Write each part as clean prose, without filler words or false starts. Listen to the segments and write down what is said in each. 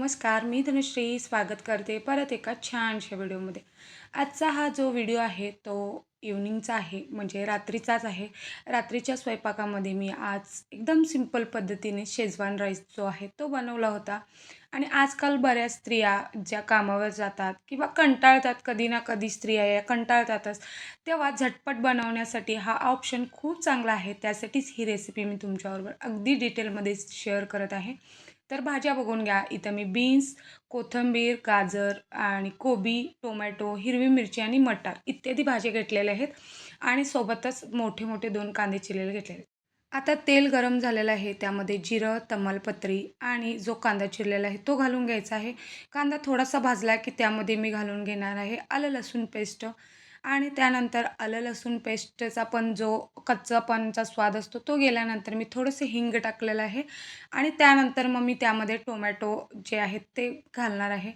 नमस्कार, मी धनुश्री स्वागत करते परत एका छानशा व्हिडिओमध्ये। आजचा हा जो व्हिडिओ आहे तो इव्हनिंगचा आहे, म्हणजे रात्रीचाच आहे। रात्रीच्या स्वयंपाकामध्ये मी आज एकदम सिंपल पद्धतीने शेजवान राईस जो आहे तो बनवला होता। आणि आजकाल बऱ्याच स्त्रिया ज्या कामावर जातात किंवा कंटाळतात, कधी ना कधी स्त्रिया या कंटाळतातच, तेव्हा झटपट बनवण्यासाठी हा ऑप्शन खूप चांगला आहे। त्यासाठीच ही रेसिपी मी तुमच्याबरोबर अगदी डिटेलमध्ये शेअर करत आहे। तर भाज्या बघून घ्या। इथं मी बीन्स, कोथिंबीर, गाजर आणि कोबी, टोमॅटो, हिरवी मिरची आणि मटार इत्यादी भाज्या घेतलेल्या आहेत आणि सोबतच मोठे-मोठे 2 कांदे चिरलेले घेतलेले आहेत. आता तेल गरम झालेलं आहे, त्यामध्ये जिरं, तमालपत्री आणि जो कांदा चिरलेला आहे तो घालून घ्यायचा आहे। कांदा थोडासा भाजला की त्यामध्ये मी घालून घेणार आहे आलं लसूण पेस्ट आणि त्यानंतर आलं लसूण पेस्टचा पण जो कच्चापणचा स्वाद असतो तो गेल्यानंतर मी थोडंसं हिंग टाकलेलं आहे आणि त्यानंतर मग मी त्यामध्ये टोमॅटो जे आहेत ते घालणार आहे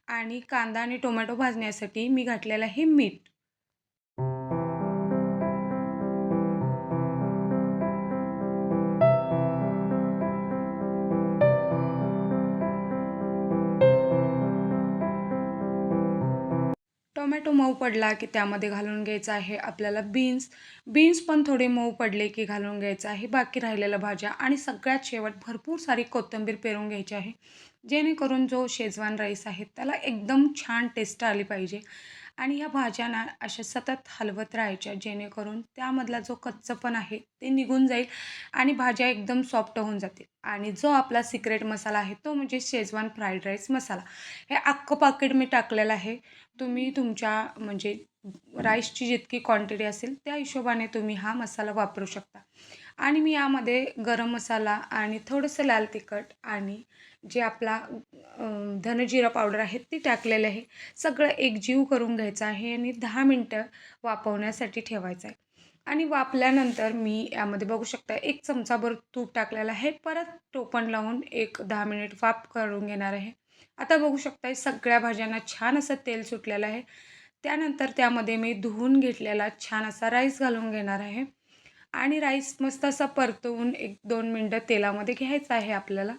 आणि कांदा आणि टोमॅटो भाजण्यासाठी मी घातलेलं आहे मीठ। टोमॅटो मऊ पडला की त्यामध्ये घालून घ्यायचं आहे आपल्याला बीन्स। बीन्स पण थोडे मऊ पडले की घालून घ्यायचं आहे बाकी राहिलेल्या भाज्या आणि सगळ्यात शेवट भरपूर सारी कोथिंबीर पेरून घ्यायची आहे, जेणेकरून जो शेजवान राईस आहे त्याला एकदम छान टेस्ट आली पाहिजे। आणि ह्या भाज्या ना अशा सतत हलवत राहायच्या, जेणेकरून त्यामधला जो कच्चपण आहे ते निघून जाईल आणि भाज्या एकदम सॉफ्ट होऊन जातील। आणि जो आपला सिक्रेट मसाला आहे तो म्हणजे शेजवान फ्राईड राईस मसाला। हे अख्खं पाकीट मी टाकलेलं आहे। तुम्ही तुमच्या म्हणजे राईसची जितकी क्वांटिटी असेल त्या हिशोबाने तुम्ही हा मसाला वापरू शकता। आणि मी यामध्ये गरम मसाला आणि थोडंसं लाल तिखट आणि जे आपला धने पावडर आहे ती टाकलेलं आहे। सगळं एकजीव करून घ्यायचं आहे आणि 10 मिनटं वाफवण्यासाठी ठेवायचं आहे। आणि वाफल्यानंतर मी यामध्ये बघू शकता 1 चमचाभर तूप टाकलेलं आहे। परत टोपण लावून एक 10 मिनिट वाफ करून घेणार आहे। आता बघू शकता सगळ्या भाज्यांना छान असं तेल सुटलेलं आहे। त्यानंतर त्यामध्ये मी धुवून घेतलेला छान असा राईस घालून घेणार आहे आणि राईस मस्त असा परतवून 1-2 मिनिटं तेलामध्ये घ्यायचा आहे आपल्याला।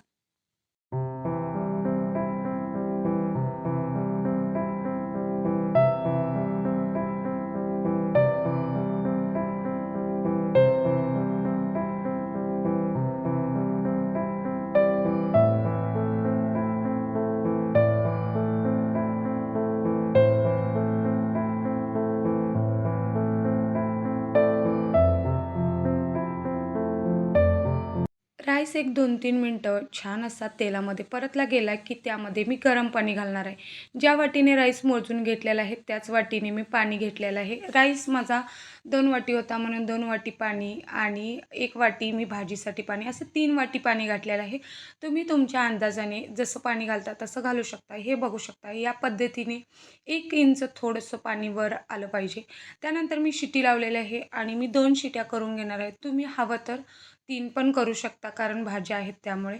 राईस एक 2-3 मिनटं छान असा तेलामध्ये परतला गेला की त्यामध्ये मी गरम पाणी घालणार आहे। ज्या वाटीने राईस मोजून घेतलेला आहे त्याच वाटीने मी पाणी घेतलेलं आहे। राईस माझा 2 वाटी होता म्हणून 2 वाटी पाणी आणि 1 वाटी मी भाजीसाठी पाणी, असं 3 वाटी पाणी घातलेलं आहे। तुम्ही तुमच्या अंदाजाने जसं पाणी घालता तसं घालू शकता। हे बघू शकता या पद्धतीने 1 इंच थोडंसं पाणी वर आलं पाहिजे। त्यानंतर मी शिटी लावलेली आहे आणि मी 2 शिट्या करून घेणार आहे। तुम्ही हवं तर 3 पण करू शकता, कारण भाज्या आहेत त्यामुळे।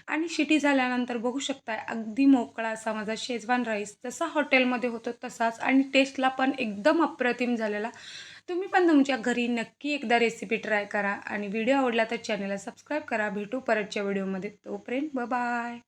आणि शिटी झाल्यानंतर बघू शकता अगदी मोकळा असा माझा शेजवान राईस जसा हॉटेलमध्ये होतो तसाच आणि टेस्टला पण एकदम अप्रतिम झालेला। तुम्ही पण तुमच्या घरी नक्की एकदा रेसिपी ट्राय करा आणि व्हिडिओ आवडला तर चॅनलला सबस्क्राईब करा। भेटू परतच्या व्हिडिओमध्ये, तोपर्यंत बाय बाय।